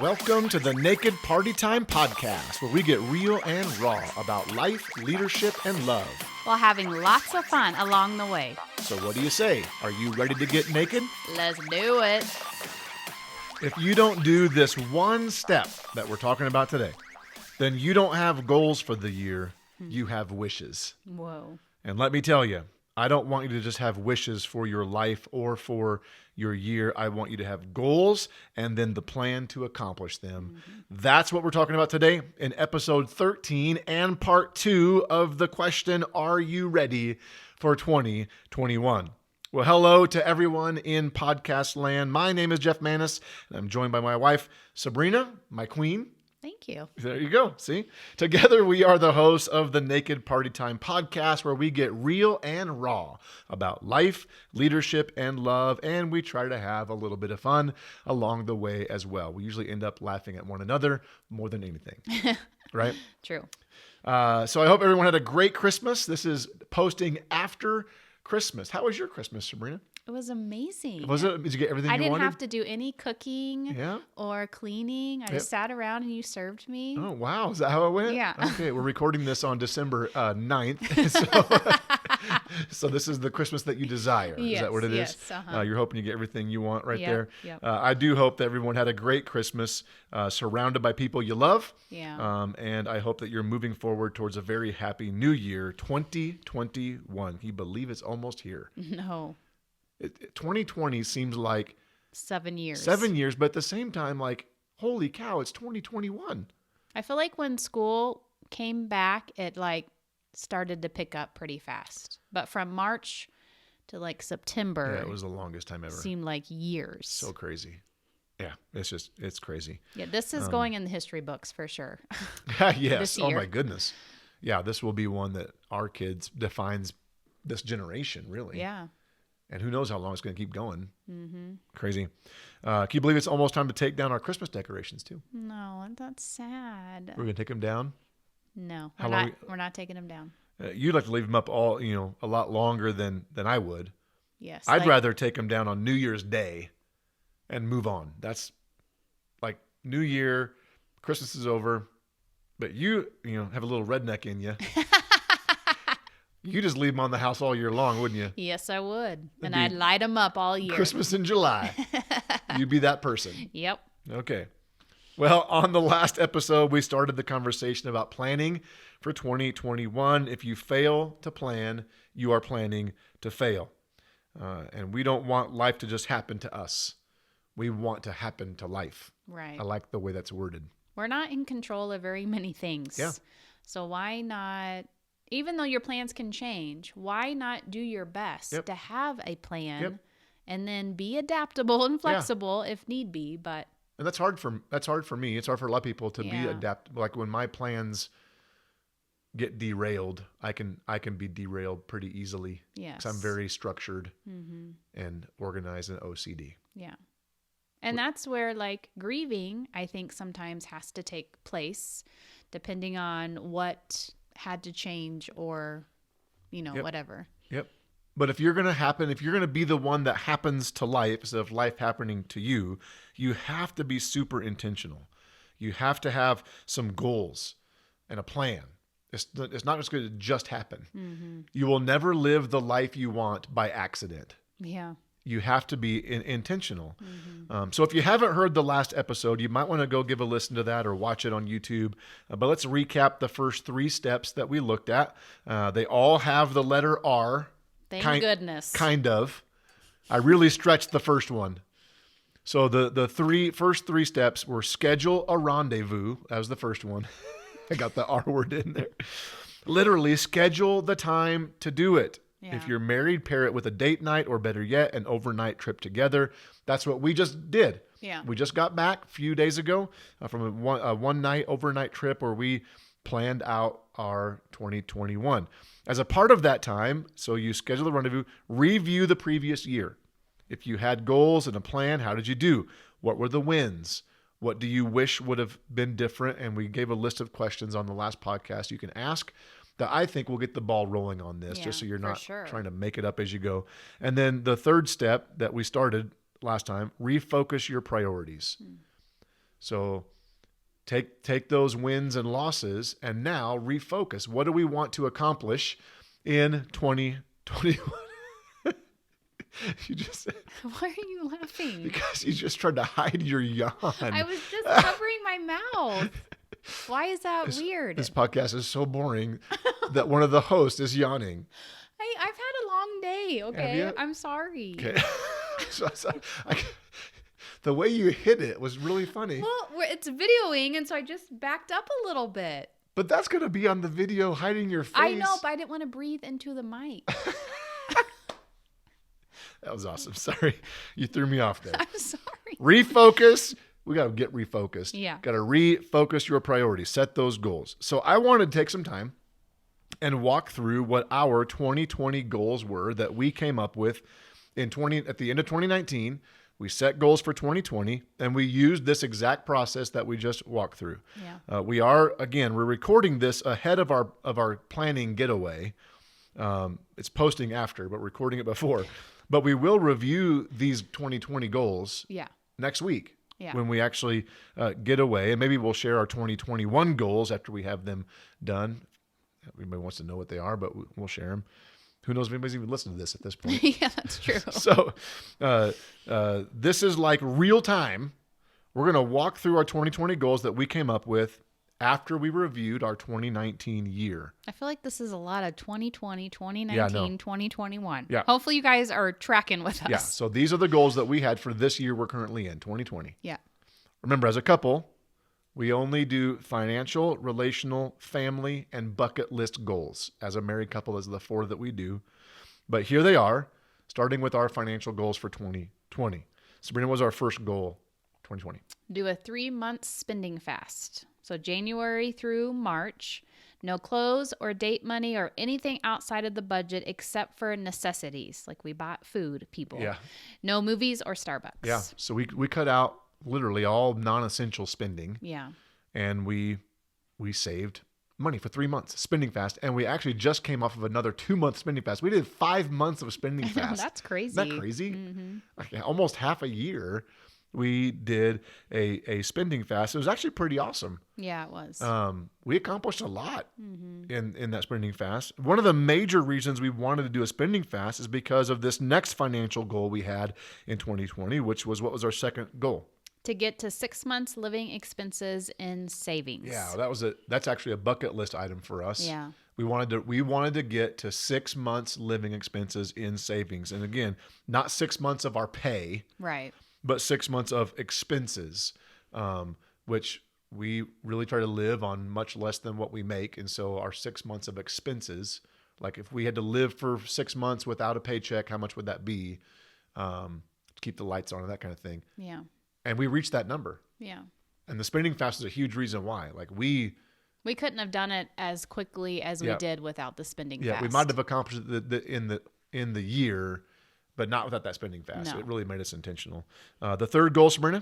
Welcome to the Naked Party Time podcast, where we get real and raw about life, leadership, and love. While having lots of fun along the way. So what do you say? Are you ready to get naked? Let's do it. If you don't do this one step that we're talking about today, then you don't have goals for the year. You have wishes. Whoa. And let me tell you, I don't want you to just have wishes for your life or for your year. I want you to have goals and then the plan to accomplish them. That's what we're talking about today in episode 13 and part 2 of the question, are you ready for 2021? Well, hello to everyone in podcast land. My name is Jeff Manis, and I'm joined by my wife, Sabrina, my queen. Thank you. There you go. See? Together, we are the hosts of the Naked Party Time podcast, where we get real and raw about life, leadership, and love, and we try to have a little bit of fun along the way as well. We usually end up laughing at one another more than anything, right? True. So I hope everyone had a great Christmas. This is posting after Christmas. How was your Christmas, Sabrina? It was amazing. Was it? Did you get everything I you didn't wanted? have to do any cooking or cleaning. I just sat around and you served me. Oh, wow. Is that how it went? Yeah. Okay. We're recording this on December 9th. So this is the Christmas that you desire. Is that what it is? Yes. Uh-huh. You're hoping you get everything you want right there. Yep. I do hope that everyone had a great Christmas, surrounded by people you love. Yeah. And I hope that you're moving forward towards a very happy new year, 2021. Can you believe it's almost here? No. 2020 seems like 7 years. 7 years, but at the same time, like, holy cow, it's 2021. I feel like when school came back, it like started to pick up pretty fast. But from March to like September, Yeah, it was the longest time ever. seemed like years. So crazy. Yeah, it's crazy. Yeah, this is going in the history books for sure. Yes. This Oh year. my goodness. Yeah, this will be one that our kids defines this generation, really. Yeah. And who knows how long it's going to keep going. Mm-hmm. Crazy. Can you believe it's almost time to take down our Christmas decorations too? No, that's sad. We're going to take them down. No, How we're long we're not taking them down. You'd like to leave them up all, a lot longer than I would. Yes. I'd rather take them down on New Year's Day and move on. That's like New Year, Christmas is over, but you have a little redneck in you. You just leave them on the house all year long, wouldn't you? Yes, I would. And be I'd light them up all year. Christmas in July. You'd be that person. Yep. Okay. Well, on the last episode, we started the conversation about planning for 2021. If you fail to plan, you are planning to fail. And we don't want life to just happen to us. We want to happen to life. Right. I like the way that's worded. We're not in control of very many things. Yeah. So why not, even though your plans can change, why not do your best Yep. to have a plan Yep. and then be adaptable and flexible if need be, but And that's hard for me. It's hard for a lot of people to be Yeah. adaptable. Like when my plans get derailed, I can be derailed pretty easily. yes. 'Cause I'm very structured Mm-hmm. and organized and OCD. Yeah. And that's where like grieving, I think sometimes has to take place depending on what had to change or, Yep. whatever. Yep. But if you're going to be the one that happens to life instead of life happening to you, you have to be super intentional. You have to have some goals and a plan. It's not just going to just happen. Mm-hmm. You will never live the life you want by accident. Yeah. You have to be intentional. Mm-hmm. So if you haven't heard the last episode, you might want to go give a listen to that or watch it on YouTube. But let's recap the first 3 steps that we looked at. They all have the letter R. Thank goodness. Kind of. I really stretched the first one. So the first three steps were schedule a rendezvous. That was the first one. I got the R word in there. Literally schedule the time to do it. Yeah. If you're married, pair it with a date night or better yet, an overnight trip together. That's what we just did. Yeah. We just got back a few days ago from a one night overnight trip where we planned out our 2021. As a part of that time, so you schedule the rendezvous, review the previous year. If you had goals and a plan, how did you do? What were the wins? What do you wish would have been different? And we gave a list of questions on the last podcast you can ask that I think will get the ball rolling on this, just so you're not trying to make it up as you go. And then the third step that we started last time, refocus your priorities. So take those wins and losses and now refocus. What do we want to accomplish in 2021? You just Why are you laughing? because you just tried to hide your yawn. I was just covering my mouth. Why is that weird? This podcast is so boring that one of the hosts is yawning. I've had a long day. Okay, you? I'm sorry. Okay. The way you hit it was really funny. Well, it's videoing, and so I just backed up a little bit. But that's going to be on the video hiding your face. I know, but I didn't want to breathe into the mic. That was awesome. Sorry. You threw me off there. I'm sorry. Refocus. We got to get refocused. Yeah. Got to refocus your priorities. Set those goals. So I wanted to take some time and walk through what our 2020 goals were that we came up with at the end of 2019. We set goals for 2020, and we used this exact process that we just walked through. Yeah. We're recording this ahead of our planning getaway. It's posting after, but recording it before. But we will review these 2020 goals next week when we actually get away, and maybe we'll share our 2021 goals after we have them done. Everybody wants to know what they are, but we'll share them. Who knows if anybody's even listened to this at this point? Yeah, that's true. So this is like real time. We're going to walk through our 2020 goals that we came up with after we reviewed our 2019 year. I feel like this is a lot of 2020, 2019, Yeah, no. 2021. Yeah. Hopefully you guys are tracking with us. Yeah. So these are the goals that we had for this year we're currently in, 2020. Yeah. Remember, as a couple, we only do financial, relational, family, and bucket list goals. As a married couple, those are the 4 that we do. But here they are, starting with our financial goals for 2020. Sabrina, what was our first goal, 2020? Do a 3-month spending fast. So January through March, no clothes or date money or anything outside of the budget except for necessities. Like we bought food, people. Yeah. No movies or Starbucks. Yeah. So we cut out literally all non-essential spending. Yeah. And we saved money for 3 months, spending fast. And we actually just came off of another 2-month spending fast. We did 5 months of spending fast. I know, that's crazy. Isn't that crazy? Mm-hmm. Like almost half a year we did a spending fast. It was actually pretty awesome. Yeah, it was. We accomplished a lot in that spending fast. One of the major reasons we wanted to do a spending fast is because of this next financial goal we had in 2020, which was, what was our second goal? To get to 6 months living expenses in savings. Yeah, that's actually a bucket list item for us. Yeah. We wanted to get to 6 months living expenses in savings. And again, not 6 months of our pay, Right. but 6 months of expenses, which we really try to live on much less than what we make. And so our 6 months of expenses, like if we had to live for 6 months without a paycheck, how much would that be? To keep the lights on and that kind of thing. Yeah. And we reached that number. Yeah. And the spending fast is a huge reason why. Like we couldn't have done it as quickly as we did without the spending fast. we might have accomplished it in the year, but not without that spending fast. No. It really made us intentional. The third goal, Sabrina?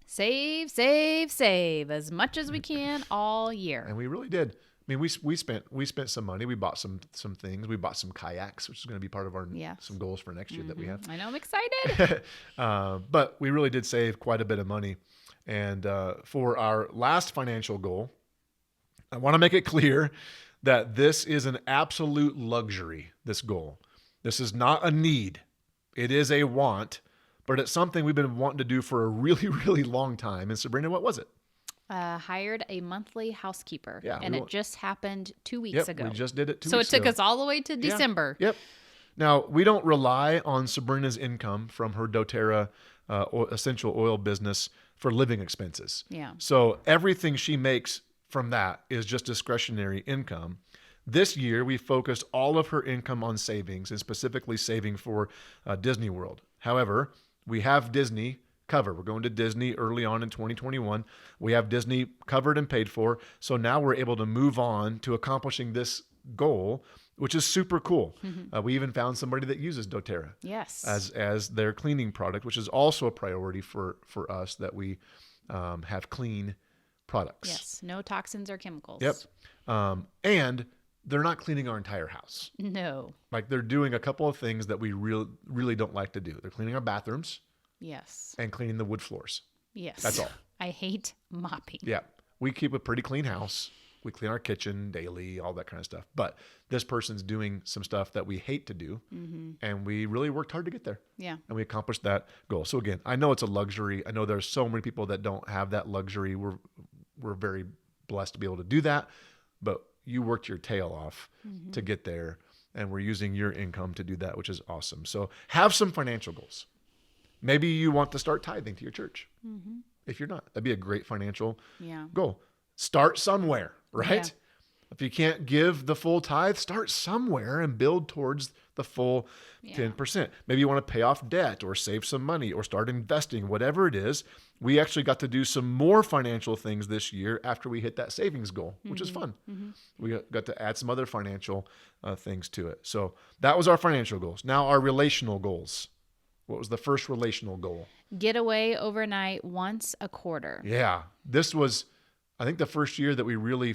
Save, save, save as much as we can all year. And we really did. I mean, we spent some money. We bought some things. We bought some kayaks, which is going to be part of our some goals for next year that we have. I know, I'm excited. But we really did save quite a bit of money. And for our last financial goal, I want to make it clear that this is an absolute luxury, this goal. This is not a need. It is a want, but it's something we've been wanting to do for a really, really long time. And Sabrina, what was it? Hired a monthly housekeeper. Yeah, and it just happened 2 weeks ago. We just did it 2 so weeks it took ago. us all the way to December. Yep. Now, we don't rely on Sabrina's income from her doTERRA essential oil business for living expenses. Yeah. So everything she makes from that is just discretionary income. This year, we focused all of her income on savings and specifically saving for Disney World. However, we have Disney covered. We're going to Disney early on in 2021. We have Disney covered and paid for. So now we're able to move on to accomplishing this goal, which is super cool. Mm-hmm. We even found somebody that uses doTERRA Yes. as their cleaning product, which is also a priority for us, that we have clean products. Yes. No toxins or chemicals. Yep. And they're not cleaning our entire house. No. Like they're doing a couple of things that we really don't like to do. They're cleaning our bathrooms Yes. and cleaning the wood floors. Yes. That's all. I hate mopping. Yeah. We keep a pretty clean house. We clean our kitchen daily, all that kind of stuff. But this person's doing some stuff that we hate to do. And we really worked hard to get there. Yeah. And we accomplished that goal. So again, I know it's a luxury. I know there's so many people that don't have that luxury. We're very blessed to be able to do that. But you worked your tail off to get there. And we're using your income to do that, which is awesome. So have some financial goals. Maybe you want to start tithing to your church. If you're not, that'd be a great financial goal. Start somewhere, right? Yeah. If you can't give the full tithe, start somewhere and build towards the full 10%. Maybe you want to pay off debt or save some money or start investing, whatever it is. We actually got to do some more financial things this year after we hit that savings goal, which is fun. We got to add some other financial things to it. So that was our financial goals. Now our relational goals. What was the first relational goal? Get away overnight once a quarter. Yeah. This was, I think, the first year that we really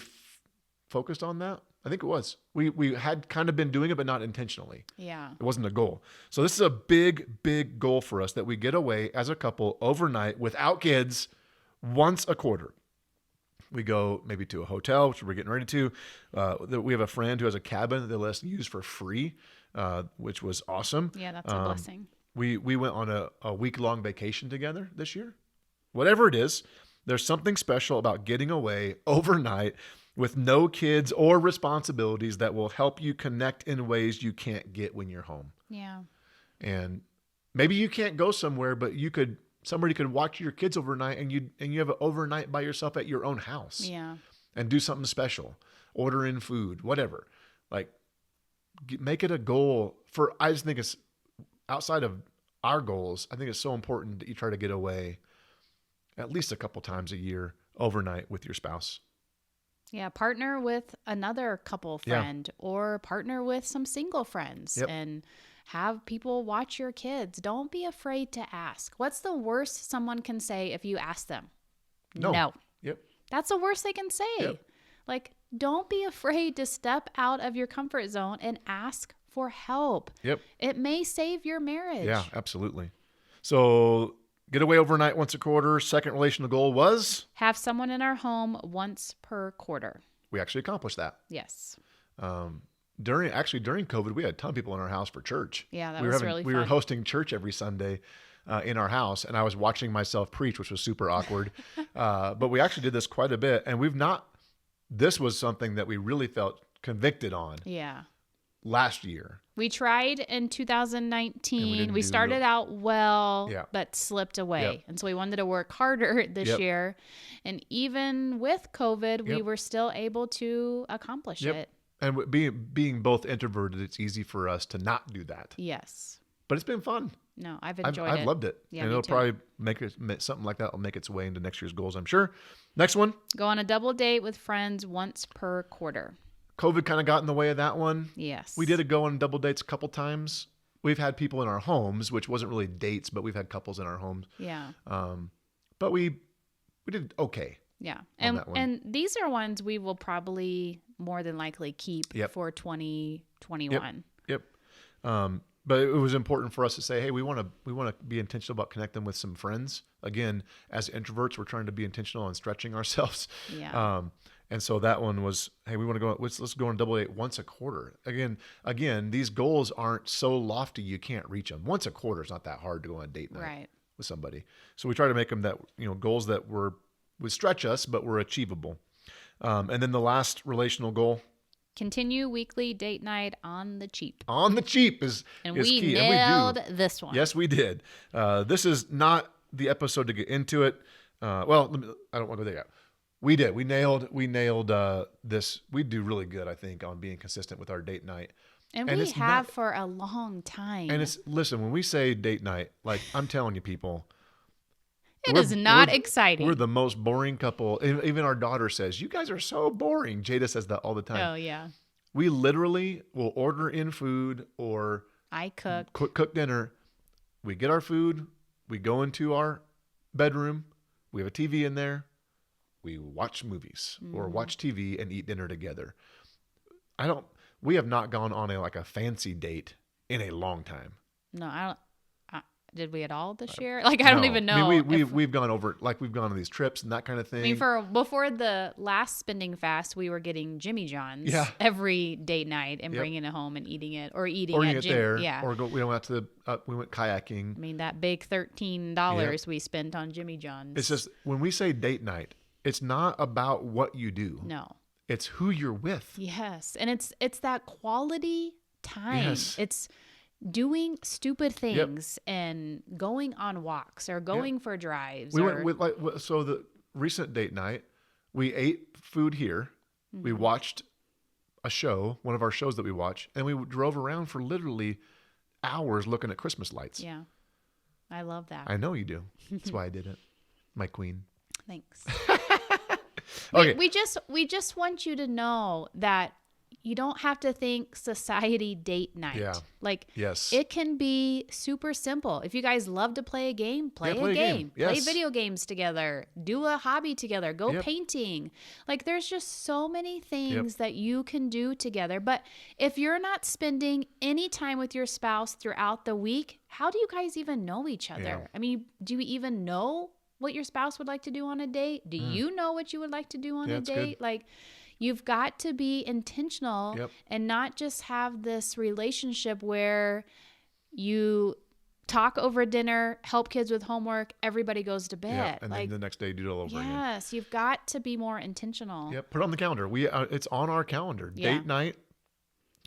focused on that. I think it was. We had kind of been doing it, but not intentionally. Yeah. It wasn't a goal. So this is a big, big goal for us, that we get away as a couple overnight without kids once a quarter. We go maybe to a hotel, which we're getting ready to. We have a friend who has a cabin that they let us use for free, which was awesome. Yeah, that's a blessing. We went on a week-long vacation together this year. Whatever it is, there's something special about getting away overnight with no kids or responsibilities that will help you connect in ways you can't get when you're home. Yeah. And maybe you can't go somewhere, but somebody could watch your kids overnight, and you have an overnight by yourself at your own house. Yeah. And do something special. Order in food, whatever. Like, make it a goal I just think it's outside of our goals. I think it's so important that you try to get away at least a couple times a year overnight with your spouse. Yeah, partner with another couple friend or partner with some single friends and have people watch your kids. Don't be afraid to ask. What's the worst someone can say if you ask them? No. Yep. That's the worst they can say. Yep. Like, don't be afraid to step out of your comfort zone and ask for help. Yep. It may save your marriage. Yeah, absolutely. So get away overnight once a quarter. Second relational goal was? Have someone in our home once per quarter. We actually accomplished that. Yes. During COVID, we had a ton of people in our house for church. Yeah, that was really fun. We were hosting church every Sunday in our house, and I was watching myself preach, which was super awkward. But we actually did this quite a bit, and this was something that we really felt convicted on. Yeah. Last year. We tried in 2019. We do started out well, Yeah. but slipped away. Yep. And so we wanted to work harder this Yep. year. And even with COVID, we Yep. were still able to accomplish Yep. it. And being both introverted, it's easy for us to not do that. Yes. But it's been fun. No, I've enjoyed I've it. loved it. Yeah, and me it'll too. probably something like that will make its way into next year's goals, I'm sure. Next one. Go on a double date with friends once per quarter. COVID kind of got in the way of that one. Yes. We did go on double dates a couple times. We've had people in our homes, which wasn't really dates, but we've had couples in our homes. Yeah. But we did okay. Yeah. on that one. And these are ones we will probably more than likely keep Yep. for 2021. Yep. But it was important for us to say, hey, we want to be intentional about connecting with some friends. Again, as introverts, we're trying to be intentional on stretching ourselves. Yeah. And so that one was, hey, we want to go. Let's go on a double date once a quarter. Again, these goals aren't so lofty you can't reach them. Once a quarter is not that hard to go on a date night Right. with somebody. So we try to make them that goals that would stretch us, but were achievable. And then the last relational goal, Continue weekly date night on the cheap. on the cheap, is And is we key. nailed And we do. this one. Yes, we did. This is not the episode to get into it. I don't want to go there yet. We did. We nailed this. We do really good, I think, on being consistent with our date night. And And we it's have not- for a long time. And listen, when we say date night, like I'm telling you, people, It we're- is not we're- exciting. We're the most boring couple. Even our daughter says, "You guys are so boring." Jada says that all the time. Oh, yeah. We literally will order in food or I cook. cook dinner. We get our food. We go into our bedroom. We have a TV in there. We watch movies or watch TV and eat dinner together. We have not gone on a fancy date in a long time. No, I don't. did we at all this year? Like, I don't No. even know. I mean, if- we've gone over, like we've gone on these trips and that kind of thing. I mean, before the last spending fast, we were getting Jimmy John's Yeah. every date night and Yep. bringing it home and eating it, or eating or at you get Jimmy. there, Yeah. or we went out to we went kayaking. I mean, that big $13 we spent on Jimmy John's. It's just when we say date night, it's not about what you do. no. It's who you're with. Yes, and it's that quality time. Yes. It's doing stupid things and going on walks or going for drives. We or, went with so the recent date night, we ate food here. We Mm-hmm. watched a show, one of our shows that we watch, and we drove around for literally hours looking at Christmas lights. yeah, I love that. I know you do. That's why I did it. My queen. Thanks. Okay. We just want you to know that you don't have to think society date night. Yeah. Like, Yes. it can be super simple. If you guys love to play a game, play a game. Play Yes. video games together. Do a hobby together. Go Yep. painting. Like, there's just so many things that you can do together. But if you're not spending any time with your spouse throughout the week, how do you guys even know each other? Yeah. I mean, do you even know what your spouse would like to do on a date? Do you know what you would like to do on Yeah, a that's date? good. Like, you've got to be intentional Yep. and not just have this relationship where you talk over dinner, help kids with homework, everybody goes to bed. Yeah. And like, then the next day, do it all over again. yes, you've got to be more intentional. Yep. Put it on the calendar. It's on our calendar. Yeah. Date night,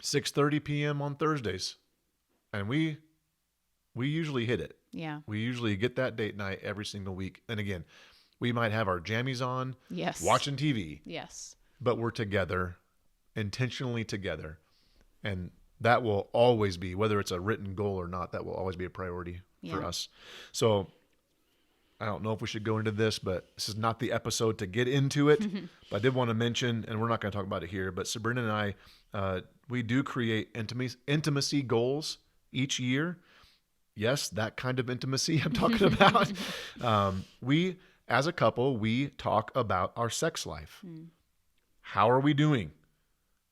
6:30 p.m. on Thursdays, and we usually hit it. Yeah. We usually get that date night every single week. And again, we might have our jammies on, Yes. watching TV, Yes. but we're together, intentionally together. And that will always be, whether it's a written goal or not, that will always be a priority for Yeah. us. So I don't know if we should go into this, but this is not the episode to get into it. But I did want to mention, and we're not going to talk about it here, but Sabrina and I, we do create intimacy goals each year. Yes, that kind of intimacy I'm talking about. We, as a couple, we talk about our sex life. How are we doing?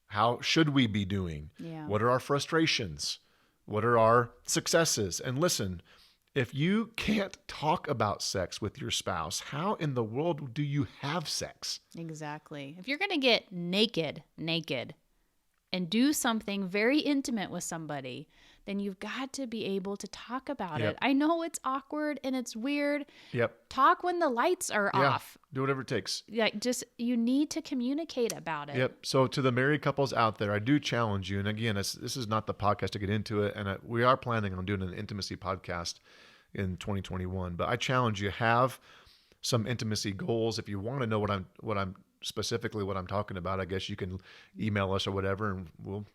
How should we be doing? Yeah. What are our frustrations? What are our successes? And listen, if you can't talk about sex with your spouse, how in the world do you have sex? Exactly. If you're going to get naked, and do something very intimate with somebody, then you've got to be able to talk about Yep. it. I know it's awkward and it's weird. Yep. Talk when the lights are Yeah. off. Do whatever it takes. Like, just, you need to communicate about it. Yep. So to the married couples out there, I do challenge you. And again, this is not the podcast to get into it. And we are planning on doing an intimacy podcast in 2021. But I challenge you, have some intimacy goals. If you want to know what I'm specifically what I'm talking about, I guess you can email us or whatever, and we'll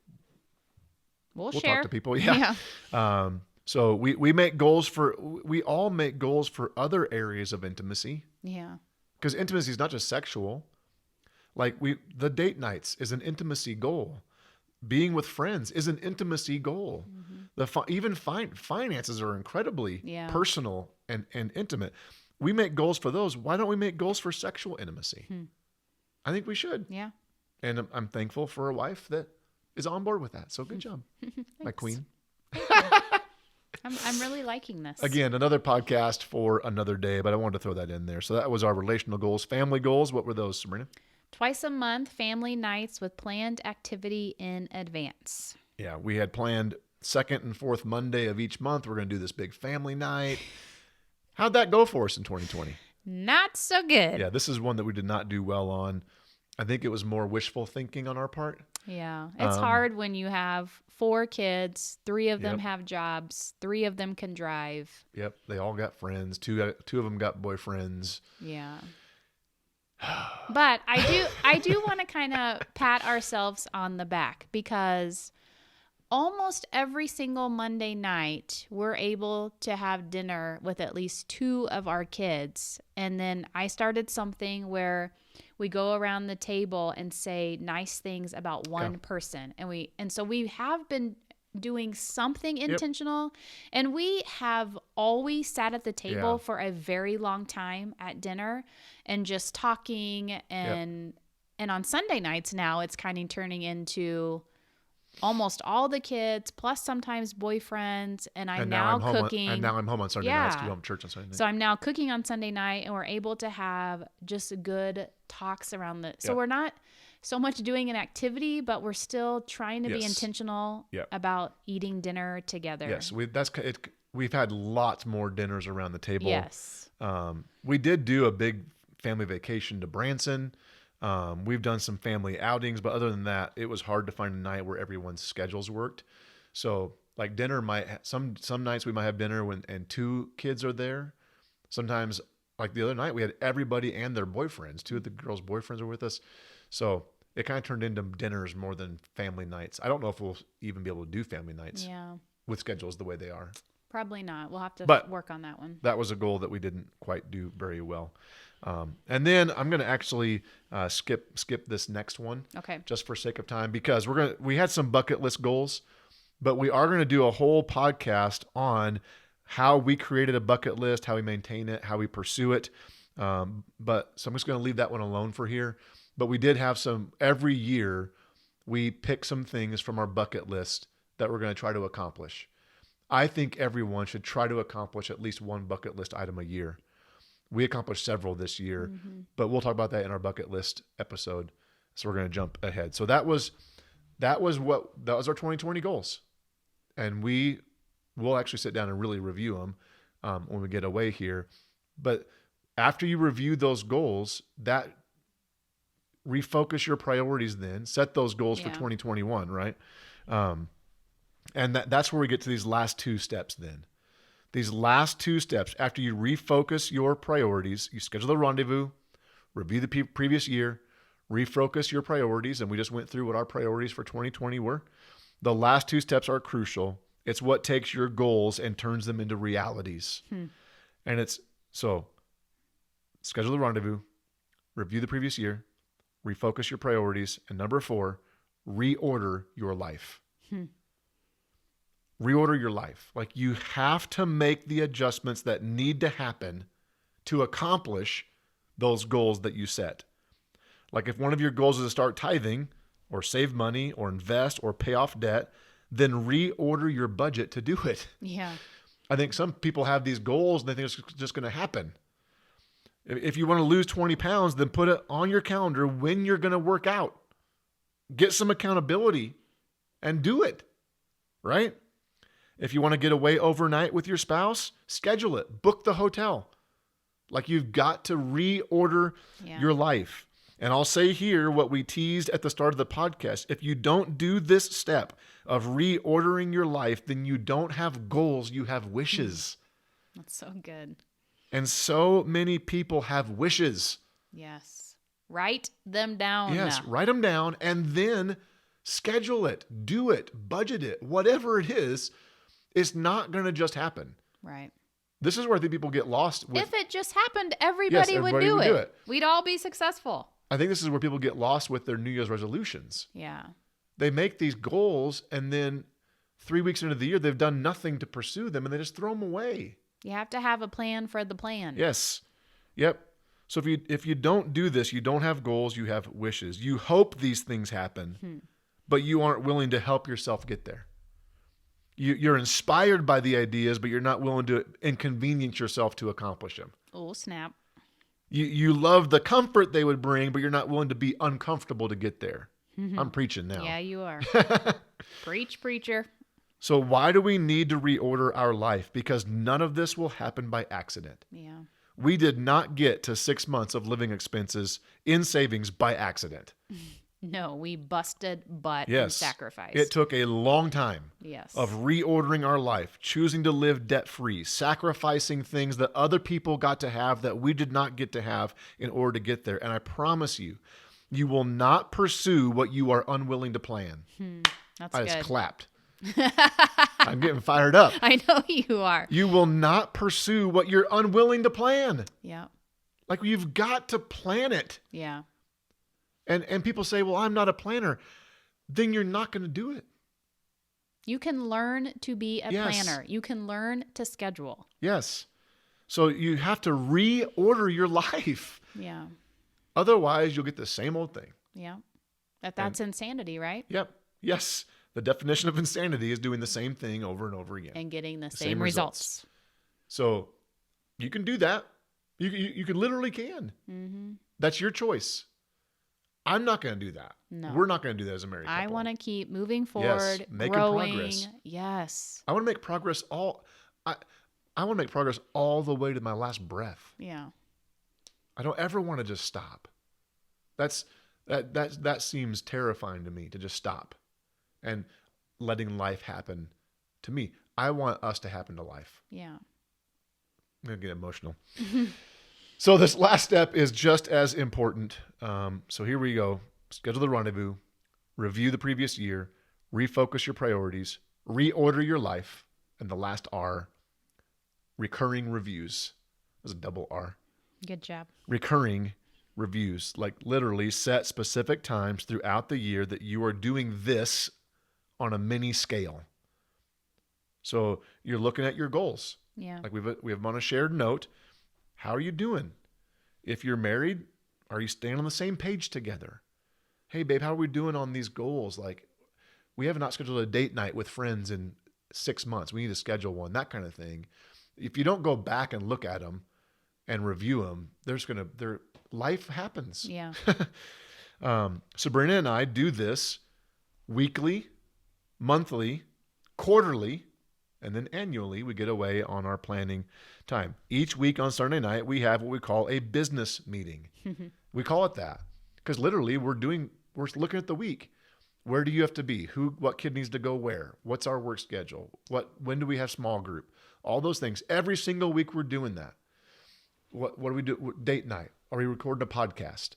share. talk to people. Yeah. So we make goals we all make goals for other areas of intimacy, Yeah. because intimacy is not just sexual. Like the date nights is an intimacy goal. Being with friends is an intimacy goal. Even finances are incredibly Yeah. personal and intimate. We make goals for those. Why don't we make goals for sexual intimacy? I think we should. Yeah. And I'm thankful for a wife that is on board with that. So good job, my queen. I'm really liking this. Again, another podcast for another day, but I wanted to throw that in there. So that was our relational goals. Family goals, what were those, Sabrina? Twice a month, family nights with planned activity in advance. Yeah, we had planned second and fourth Monday of each month. We're going to do this big family night. How'd that go for us in 2020? Not so good. Yeah, this is one that we did not do well on. I think it was more wishful thinking on our part. Yeah. It's hard when you have 4 kids, 3 of them Yep. have jobs, 3 of them can drive. Yep, they all got friends. Two of them got boyfriends. Yeah. But I do want to kind of pat ourselves on the back, because almost every single Monday night we're able to have dinner with at least 2 of our kids. And then I started something where we go around the table and say nice things about one person. And so we have been doing something intentional, and we have always sat at the table for a very long time at dinner and just talking, and on Sunday nights now it's kind of turning into almost all the kids, plus sometimes boyfriends, and I'm And now I'm home cooking. and now I'm home on Sunday Yeah. nights. 'Cause you home church on Sunday night. So I'm now cooking on Sunday night, and we're able to have just good talks around the. So Yep. we're not so much doing an activity, but we're still trying to be Yes. intentional Yep. about eating dinner together. Yes, we've had lots more dinners around the table. Yes. We did do a big family vacation to Branson. We've done some family outings, but other than that, it was hard to find a night where everyone's schedules worked. So like dinner some nights we might have dinner and 2 kids are there. Sometimes like the other night we had everybody and their boyfriends. 2 of the girls' boyfriends were with us. So it kind of turned into dinners more than family nights. I don't know if we'll even be able to do family nights Yeah. with schedules the way they are. Probably not. We'll have to But- work on that one. That was a goal that we didn't quite do very well. And then I'm going to actually skip this next one Okay. just for sake of time because we had some bucket list goals, but we are going to do a whole podcast on how we created a bucket list, how we maintain it, how we pursue it. So I'm just going to leave that one alone for here. But we did have every year we pick some things from our bucket list that we're going to try to accomplish. I think everyone should try to accomplish at least one bucket list item a year. We accomplished several this year, but we'll talk about that in our bucket list episode. So we're going to jump ahead. So that was our 2020 goals. And we'll actually sit down and really review them when we get away here. But after you review those goals, that refocus your priorities then, set those goals for Yeah. 2021, right? And that's where we get to these last 2 steps then. These last 2 steps, after you refocus your priorities, you schedule the rendezvous, review the previous year, refocus your priorities, and we just went through what our priorities for 2020 were. The last 2 steps are crucial. It's what takes your goals and turns them into realities. And so schedule the rendezvous, review the previous year, refocus your priorities, and number 4, reorder your life. Reorder your life. Like you have to make the adjustments that need to happen to accomplish those goals that you set. Like if one of your goals is to start tithing or save money or invest or pay off debt, then reorder your budget to do it. Yeah. I think some people have these goals and they think it's just going to happen. If you want to lose 20 pounds, then put it on your calendar when you're going to work out. Get some accountability and do it, right? If you want to get away overnight with your spouse, schedule it. Book the hotel. Like you've got to reorder your life. And I'll say here what we teased at the start of the podcast. If you don't do this step of reordering your life, then you don't have goals, you have wishes. That's so good. And so many people have wishes. Yes. Write them down. Yes, write them down and then schedule it, do it, budget it, whatever it is. It's not going to just happen. Right. This is where I think people get lost with. If it just happened, everybody would do it. We'd all be successful. I think this is where people get lost with their New Year's resolutions. Yeah. They make these goals and then 3 weeks into the year, they've done nothing to pursue them and they just throw them away. You have to have a plan for the plan. Yes. Yep. So if you don't do this, you don't have goals, you have wishes. You hope these things happen, but you aren't willing to help yourself get there. You're inspired by the ideas, but you're not willing to inconvenience yourself to accomplish them. Oh, snap. You love the comfort they would bring, but you're not willing to be uncomfortable to get there. I'm preaching now. Yeah, you are. Preach, preacher. So why do we need to reorder our life? Because none of this will happen by accident. Yeah. We did not get to 6 months of living expenses in savings by accident. No, we busted butt and Yes. sacrificed. It took a long time Yes. of reordering our life, choosing to live debt-free, sacrificing things that other people got to have that we did not get to have in order to get there. And I promise you, you will not pursue what you are unwilling to plan. That's I good. just clapped. I'm getting fired up. I know you are. You will not pursue what you're unwilling to plan. Yeah. Like you've got to plan it. Yeah. And people say, well, I'm not a planner. Then you're not going to do it. You can learn to be a Yes. planner. You can learn to schedule. Yes. So you have to reorder your life. Yeah. Otherwise, you'll get the same old thing. Yeah. That's insanity, right? Yep. Yes. The definition of insanity is doing the same thing over and over again. And getting the same same results. results. So you can do that. You can literally can. Mm-hmm. That's your choice. I'm not going to do that. No. We're not going to do that as a married couple. I want to keep moving forward, making growing. progress. Yes. I want to make progress I want to make progress all the way to my last breath. Yeah. I don't ever want to just stop. That seems terrifying to me, to just stop and letting life happen to me. I want us to happen to life. Yeah. I'm going to get emotional. So this last step is just as important. So here we go. Schedule the rendezvous, review the previous year, refocus your priorities, reorder your life, and the last R, recurring reviews. That's a double R. Good job. Recurring reviews, like literally set specific times throughout the year that you are doing this on a mini scale. So you're looking at your goals. Yeah. Like we have them on a shared note. How are you doing? If you're married, are you staying on the same page together? Hey, babe, how are we doing on these goals? Like, we have not scheduled a date night with friends in 6 months. We need to schedule one, that kind of thing. If you don't go back and look at them and review them, life happens. Yeah. Sabrina and I do this weekly, monthly, quarterly, and then annually. We get away on our planning time. Each week on Sunday night, we have what we call a business meeting. We call it that because literally we're looking at the week. Where do you have to be? What kid needs to go where? What's our work schedule? When do we have small group? All those things. Every single week we're doing that. What do we do? Date night. Are we recording a podcast?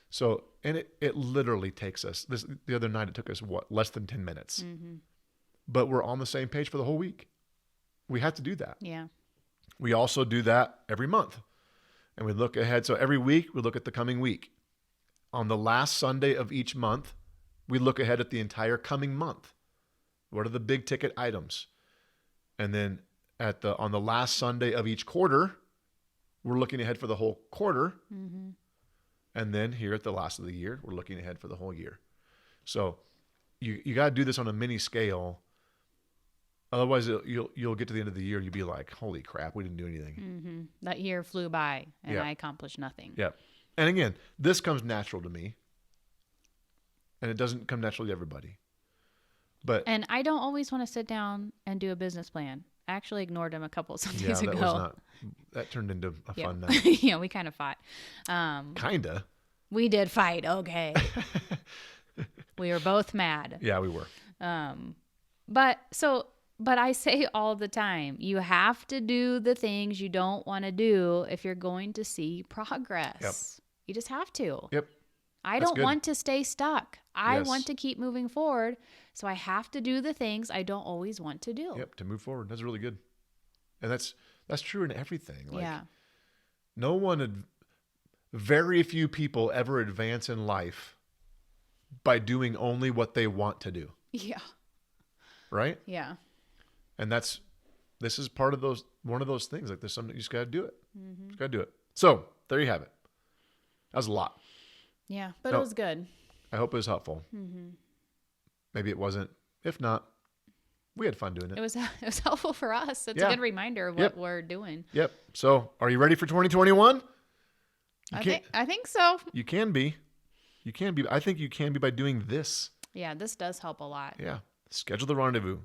So, and it literally takes us, the other night it took us less than 10 minutes. Mm-hmm. But we're on the same page for the whole week. We have to do that. Yeah. We also do that every month. And we look ahead. So every week we look at the coming week. On the last Sunday of each month, we look ahead at the entire coming month. What are the big ticket items? And then on the last Sunday of each quarter, we're looking ahead for the whole quarter. Mm-hmm. And then here at the last of the year, we're looking ahead for the whole year. So you got to do this on a mini scale. Otherwise, you'll get to the end of the year, you'll be like, holy crap, we didn't do anything. Mm-hmm. That year flew by and Yeah. I accomplished nothing. Yeah. And again, this comes natural to me. And it doesn't come naturally to everybody. But And I don't always want to sit down and do a business plan. I actually ignored him a couple of Sundays ago. That turned into a Yeah. fun night. Yeah, we kind of fought. Kinda. We did fight. Okay. We were both mad. Yeah, we were. But I say all the time, you have to do the things you don't want to do if you're going to see progress. Yep. You just have to. Yep. I That's don't good. want to stay stuck. I Yes. want to keep moving forward. So I have to do the things I don't always want to do. Yep. To move forward. That's really good. And that's true in everything. Like, Yeah. very few people ever advance in life by doing only what they want to do. Yeah. Right? Yeah. And this is one of those things. Like there's something you just got to do it. Mm-hmm. Just got to do it. So there you have it. That was a lot. Yeah. But No. it was good. I hope it was helpful. Mm-hmm. Maybe it wasn't. If not, we had fun doing it. It was helpful for us. It's Yeah. a good reminder of what Yep. we're doing. Yep. So are you ready for 2021? I think so. You can be. You can be. I think you can be by doing this. Yeah, this does help a lot. Yeah. Schedule the rendezvous.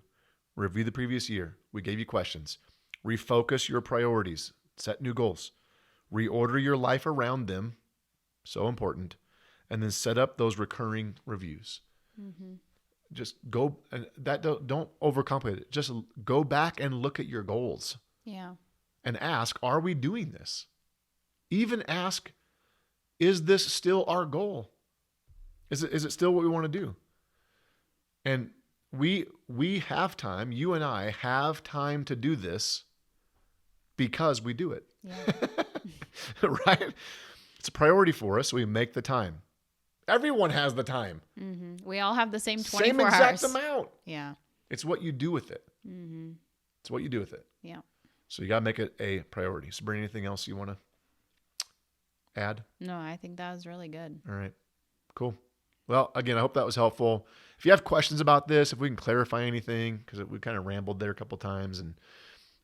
Review the previous year. We gave you questions. Refocus your priorities. Set new goals. Reorder your life around them. So important. And then set up those recurring reviews. Mm-hmm. Just go, and don't overcomplicate it. Just go back and look at your goals Yeah. and ask, are we doing this? Even ask, is this still our goal? Is it still what we want to do? And we have time, you and I have time to do this because we do it. Yeah. Right? It's a priority for us, so we make the time. Everyone has the time. Mm-hmm. We all have the same 24 Same exact hours. amount. Yeah. It's what you do with it. Mm-hmm. It's what you do with it. Yeah. So you got to make it a priority. Sabrina, anything else you want to add? No, I think that was really good. All right. Cool. Well, again, I hope that was helpful. If you have questions about this, if we can clarify anything, because we kind of rambled there a couple times, and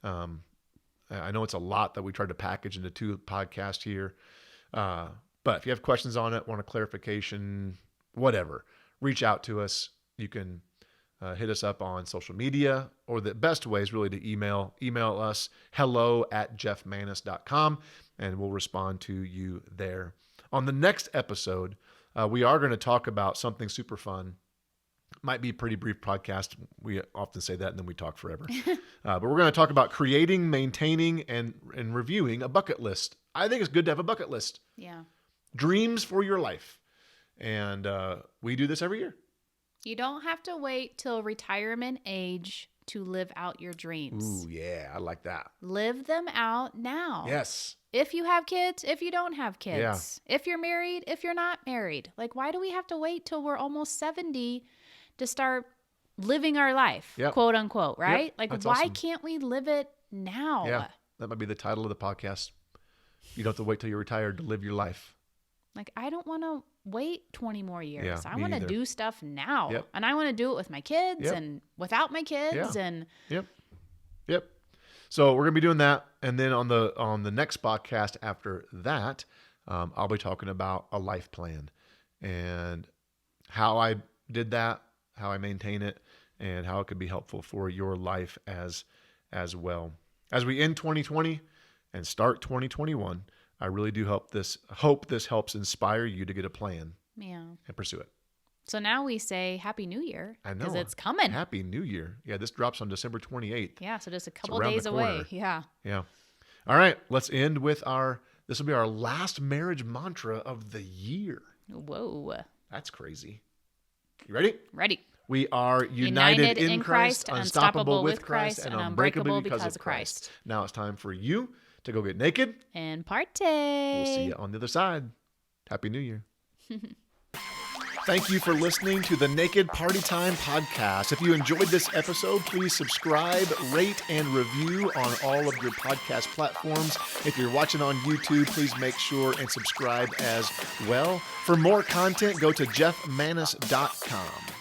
I know it's a lot that we tried to package into 2 podcasts here. But if you have questions on it, want a clarification, whatever, reach out to us. You can hit us up on social media, or the best way is really to email us hello@jeffmanis.com, and we'll respond to you there. On the next episode, we are going to talk about something super fun. Might be a pretty brief podcast. We often say that and then we talk forever. But we're going to talk about creating, maintaining, and reviewing a bucket list. I think it's good to have a bucket list. Yeah. Dreams for your life. And we do this every year. You don't have to wait till retirement age to live out your dreams. Ooh, yeah. I like that. Live them out now. Yes. If you have kids, if you don't have kids. Yeah. If you're married, if you're not married. Like, why do we have to wait till we're almost 70 to start living our life, quote unquote, right? Yep. Like, That's why awesome. Can't we live it now? Yeah. That might be the title of the podcast. You don't have to wait till you're retired to live your life. Like, I don't want to wait 20 more years. Yeah, I want to do stuff now. Yep. And I want to do it with my kids and without my kids. And Yep. So we're going to be doing that. And then on the next podcast after that, I'll be talking about a life plan and how I did that, how I maintain it, and how it could be helpful for your life as well. As we end 2020 and start 2021, I really do hope this helps inspire you to get a plan and pursue it. So now we say Happy New Year. I know. Because it's coming. Happy New Year. Yeah, this drops on December 28th. Yeah, so just a couple days away. Yeah. Yeah. All right, let's end with this will be our last marriage mantra of the year. Whoa. That's crazy. You ready? Ready. We are united in Christ, unstoppable with Christ, and unbreakable because of Christ. Now it's time for you to go get naked and partay. We'll see you on the other side. Happy New Year. Thank you for listening to the Naked Party Time podcast. If you enjoyed this episode, please subscribe, rate, and review on all of your podcast platforms. If you're watching on YouTube, please make sure and subscribe as well. For more content, go to jeffmanis.com.